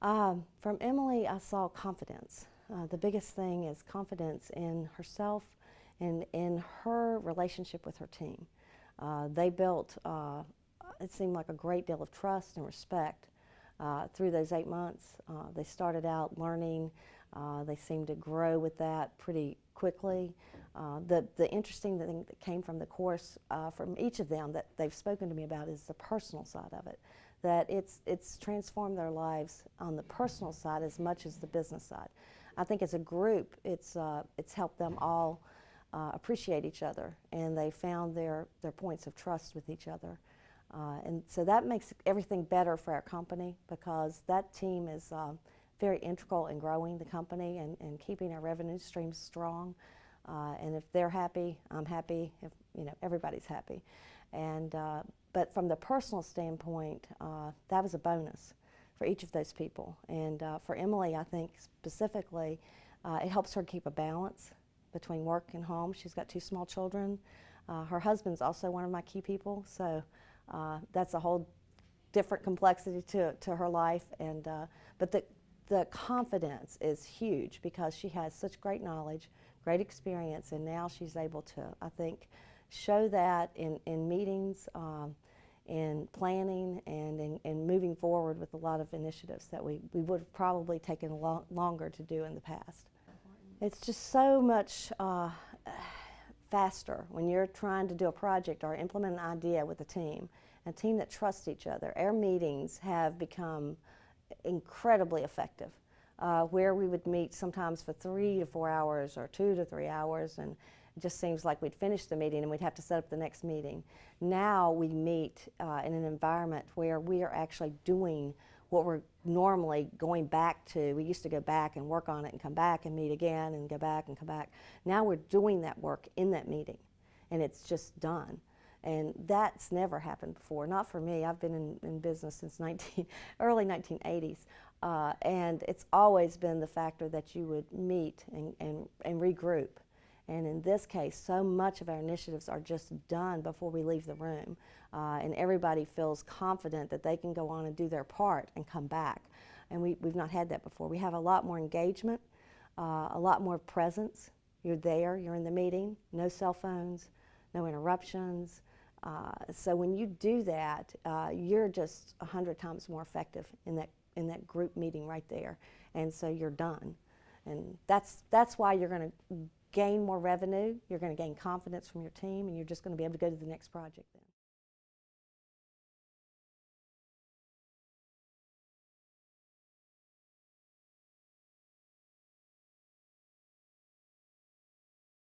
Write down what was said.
From Emily, I saw confidence. The biggest thing is confidence in herself and in her relationship with her team. They built, it seemed like a great deal of trust and respect through those 8 months. They started out learning. They seemed to grow with that pretty quickly. The interesting thing that came from the course from each of them that they've spoken to me about is the personal side of it. That it's transformed their lives on the personal side as much as the business side. I think as a group, it's helped them all appreciate each other, and they found their points of trust with each other. And so that makes everything better for our company, because that team is very integral in growing the company and keeping our revenue streams strong. And if they're happy, I'm happy. If everybody's happy. And but from the personal standpoint, that was a bonus for each of those people. And for Emily, I think specifically, it helps her keep a balance between work and home. She's got 2 small children. Her husband's also one of my key people, so that's a whole different complexity to her life. And but the confidence is huge, because she has such great knowledge, great experience, and now she's able to, I think, show that in meetings, in planning, and in moving forward with a lot of initiatives that we would have probably taken longer to do in the past. It's just so much faster when you're trying to do a project or implement an idea with a team that trusts each other. Our meetings have become incredibly effective, where we would meet sometimes for 3 to 4 hours or 2 to 3 hours, and it just seems like we'd finish the meeting and we'd have to set up the next meeting. Now we meet in an environment where we are actually doing what we're normally going back to. We used to go back and work on it and come back and meet again and go back and come back. Now we're doing that work in that meeting, and it's just done. And that's never happened before, not for me. I've been in business since early 1980s, and it's always been the factor that you would meet and regroup. And in this case, so much of our initiatives are just done before we leave the room, and everybody feels confident that they can go on and do their part and come back. And we've not had that before. We have a lot more engagement, a lot more presence. You're there, you're in the meeting, no cell phones, no interruptions. So when you do that, you're just 100 times more effective in that group meeting right there, and so you're done. And that's why you're going to gain more revenue. You're going to gain confidence from your team, and you're just going to be able to go to the next project then.